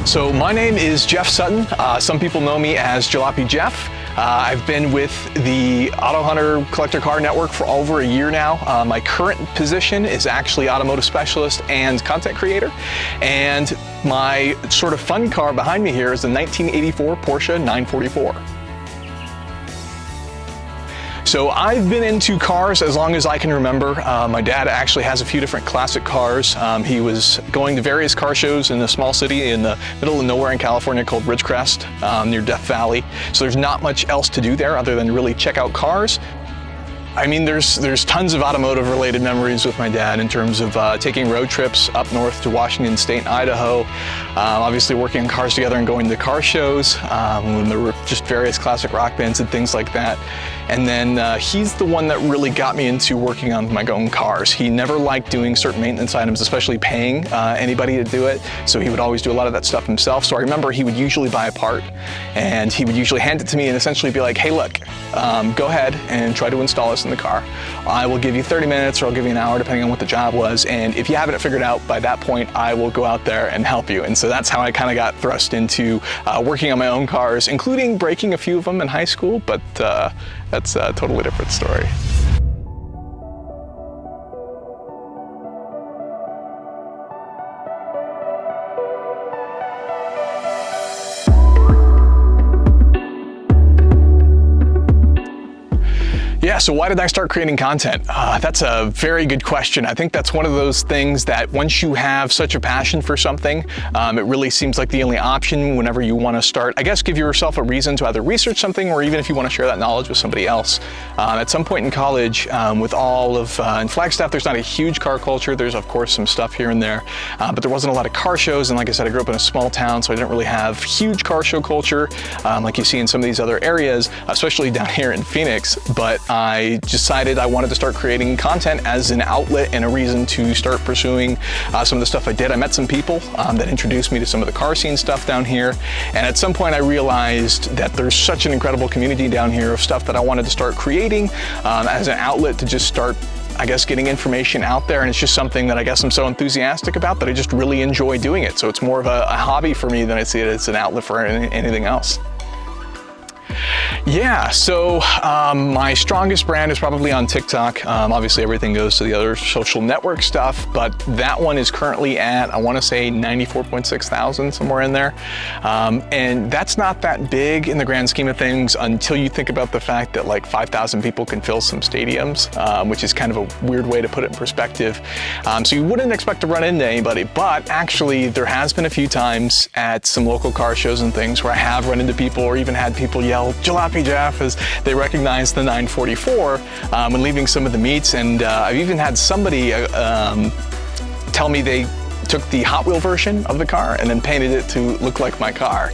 So my name is Jeff Sutton. Some people know me as Jalopy Jeff. I've been with the AutoHunter Collector Car Network for over a year now. My current position is actually automotive specialist and content creator. And my sort of fun car behind me here is a 1984 Porsche 944. So I've been into cars as long as I can remember. My dad actually has a few different classic cars. He was going to various car shows in a small city in the middle of nowhere in California called Ridgecrest, near Death Valley. So there's not much else to do there other than really check out cars. I mean, there's tons of automotive related memories with my dad in terms of taking road trips up north to Washington State and Idaho, obviously working on cars together and going to car shows when there were just various classic rock bands and things like that. And then he's the one that really got me into working on my own cars. He never liked doing certain maintenance items, especially paying anybody to do it. So he would always do a lot of that stuff himself. So I remember he would usually buy a part and he would usually hand it to me and essentially be like, hey, look, go ahead and try to install this in the car. I will give you 30 minutes or I'll give you an hour depending on what the job was. And if you haven't it figured out by that point, I will go out there and help you. And so that's how I kind of got thrust into working on my own cars, including breaking a few of them in high school, but that's a totally different story. Yeah, so why did I start creating content? That's a very good question. I think that's one of those things that once you have such a passion for something, it really seems like the only option whenever you want to start. I guess give yourself a reason to either research something or even if you want to share that knowledge with somebody else. At some point in college, with all of, in Flagstaff, there's not a huge car culture. There's of course some stuff here and there, but there wasn't a lot of car shows. And like I said, I grew up in a small town, so I didn't really have huge car show culture like you see in some of these other areas, especially down here in Phoenix. But I decided I wanted to start creating content as an outlet and a reason to start pursuing some of the stuff I did. I met some people that introduced me to some of the car scene stuff down here. And at some point I realized that there's such an incredible community down here of stuff that I wanted to start creating as an outlet to just start, I guess, getting information out there. And it's just something that I guess I'm so enthusiastic about that I just really enjoy doing it. So it's more of a hobby for me than I see it as an outlet for anything else. Yeah, so my strongest brand is probably on TikTok. Obviously everything goes to the other social network stuff, but that one is currently at, I want to say 94.6 thousand, somewhere in there. And that's not that big in the grand scheme of things until you think about the fact that like 5,000 people can fill some stadiums, which is kind of a weird way to put it in perspective. So you wouldn't expect to run into anybody, but actually there has been a few times at some local car shows and things where I have run into people or even had people yell Jalopy Jeff as they recognize the 944 when leaving some of the meets. And I've even had somebody tell me they took the Hot Wheel version of the car and then painted it to look like my car.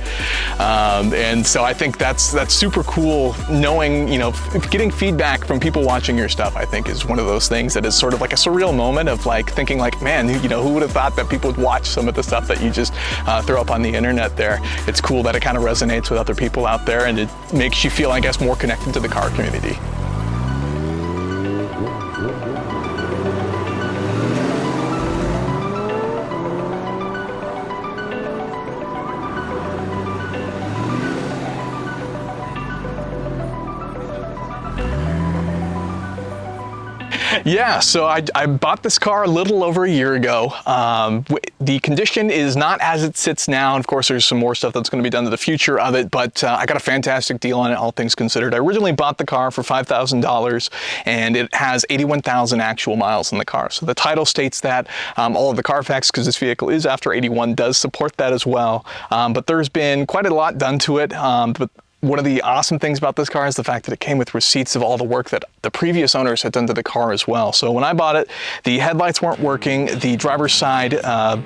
And so I think that's super cool, knowing, you know, getting feedback from people watching your stuff, I think is one of those things that is sort of like a surreal moment of like thinking like, man, you know, who would have thought that people would watch some of the stuff that you just throw up on the internet there. It's cool that it kind of resonates with other people out there and it makes you feel, I guess, more connected to the car community. Yeah, so I bought this car a little over a year ago. The condition is not as it sits now. Of course, there's some more stuff that's going to be done to the future of it, but I got a fantastic deal on it, all things considered. I originally bought the car for $5,000, and it has 81,000 actual miles in the car. So the title states that. All of the Carfax, because this vehicle is after 81, does support that as well. But there's been quite a lot done to it. But one of the awesome things about this car is the fact that it came with receipts of all the work that the previous owners had done to the car as well. So when I bought it, the headlights weren't working, the driver's side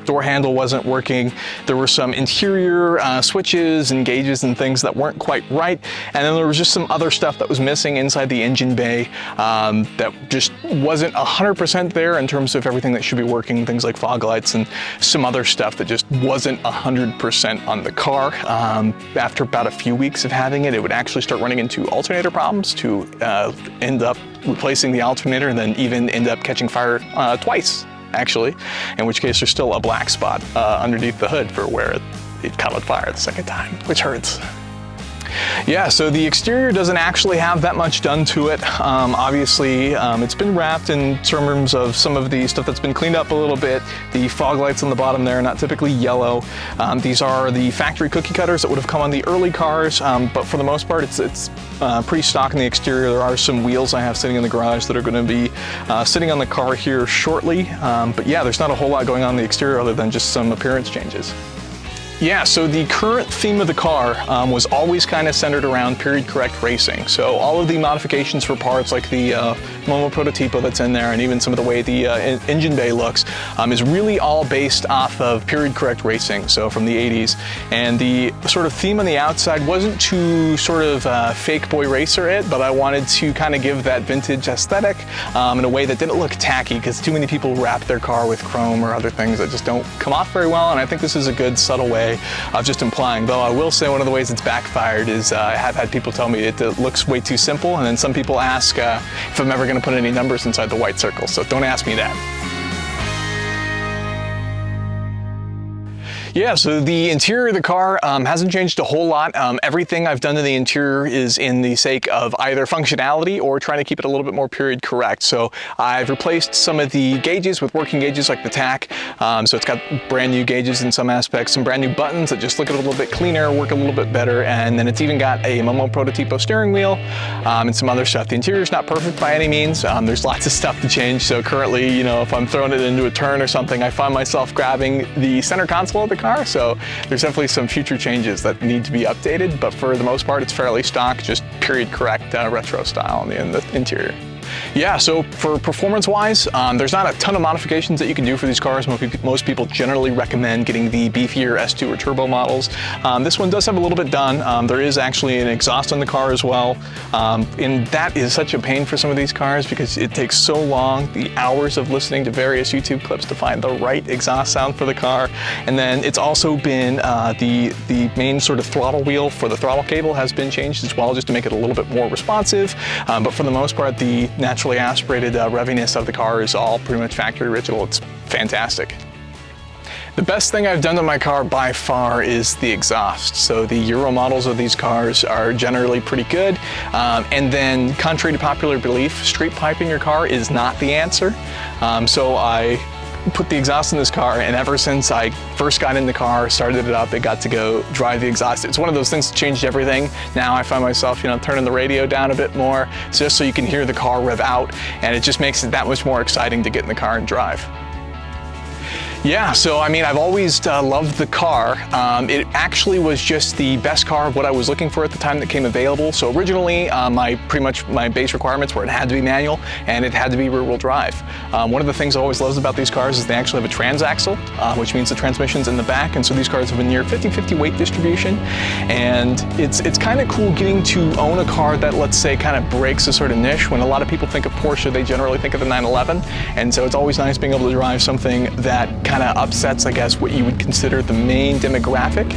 door handle wasn't working, there were some interior switches and gauges and things that weren't quite right, and then there was just some other stuff that was missing inside the engine bay that just wasn't 100% there in terms of everything that should be working, things like fog lights and some other stuff that just wasn't 100% on the car. After about a few weeks of having it, it would actually start running into alternator problems to end up replacing the alternator and then even end up catching fire twice, actually, in which case there's still a black spot underneath the hood for where it caught on fire the second time, which hurts. Yeah, so the exterior doesn't actually have that much done to it. Obviously, it's been wrapped in terms of some of the stuff that's been cleaned up a little bit. The fog lights on the bottom there are not typically yellow. These are the factory cookie cutters that would have come on the early cars, but for the most part, it's pretty stock in the exterior. There are some wheels I have sitting in the garage that are going to be sitting on the car here shortly. But yeah, there's not a whole lot going on in the exterior other than just some appearance changes. Yeah, so the current theme of the car was always kind of centered around period correct racing. So all of the modifications for parts like the Momo Prototipo that's in there and even some of the way the engine bay looks is really all based off of period correct racing, so from the 80s. And the sort of theme on the outside wasn't to sort of fake boy racer it, but I wanted to kind of give that vintage aesthetic in a way that didn't look tacky, because too many people wrap their car with chrome or other things that just don't come off very well, and I think this is a good subtle way of just implying. Though I will say one of the ways it's backfired is I have had people tell me it looks way too simple, and then some people ask if I'm ever going to put any numbers inside the white circle, so don't ask me that. Yeah, so the interior of the car hasn't changed a whole lot. Everything I've done to the interior is in the sake of either functionality or trying to keep it a little bit more period correct. So I've replaced some of the gauges with working gauges like the tack. So it's got brand new gauges in some aspects, some brand new buttons that just look a little bit cleaner, work a little bit better, and then it's even got a Momo Prototipo steering wheel and some other stuff. The interior is not perfect by any means. There's lots of stuff to change. So currently, you know, if I'm throwing it into a turn or something, I find myself grabbing the center console of the car. So there's definitely some future changes that need to be updated, but for the most part, it's fairly stock, just period correct retro style in the interior. Yeah, so for performance-wise, there's not a ton of modifications that you can do for these cars. Most people generally recommend getting the beefier S2 or turbo models. This one does have a little bit done. There is actually an exhaust on the car as well, and that is such a pain for some of these cars because it takes so long, the hours of listening to various YouTube clips to find the right exhaust sound for the car. And then it's also been the main sort of throttle wheel for the throttle cable has been changed as well, just to make it a little bit more responsive. But for the most part, the naturally aspirated reviness of the car is all pretty much factory original. It's fantastic. The best thing I've done to my car by far is the exhaust. So the Euro models of these cars are generally pretty good. And then, contrary to popular belief, street piping your car is not the answer. So I put the exhaust in this car, and ever since I first got in the car, started it up, it got to go drive the exhaust. It's one of those things that changed everything. Now I find myself, you know, turning the radio down a bit more just so you can hear the car rev out, and it just makes it that much more exciting to get in the car and drive. Yeah, so I mean, I've always loved the car. It actually was just the best car of what I was looking for at the time that came available. So originally, pretty much my base requirements were it had to be manual and it had to be rear-wheel drive. One of the things I always loved about these cars is they actually have a transaxle, which means the transmission's in the back, and so these cars have a near 50-50 weight distribution. And it's kind of cool getting to own a car that, let's say, kind of breaks a sort of niche. When a lot of people think of Porsche, they generally think of the 911, and so it's always nice being able to drive something that kind of upsets, I guess, what you would consider the main demographic.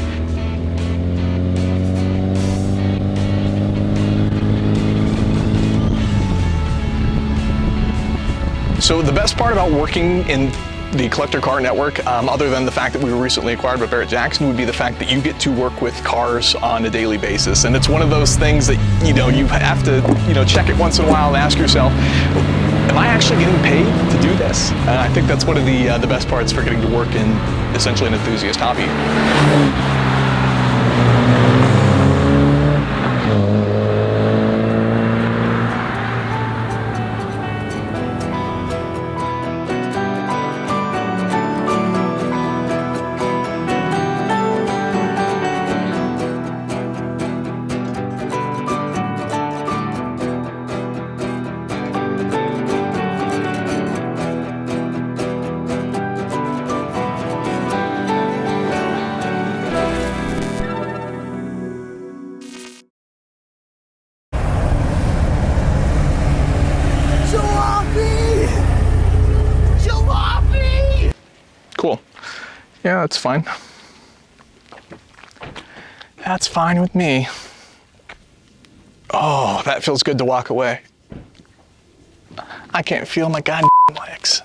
So the best part about working in the collector car network, other than the fact that we were recently acquired by Barrrett-Jackson, would be the fact that you get to work with cars on a daily basis. And it's one of those things that, you know, you have to, you know, check it once in a while and ask yourself, am I actually getting paid to do this? And I think that's one of the best parts for getting to work in essentially an enthusiast hobby. Cool. Yeah, that's fine. That's fine with me. Oh, that feels good to walk away. I can't feel my goddamn legs.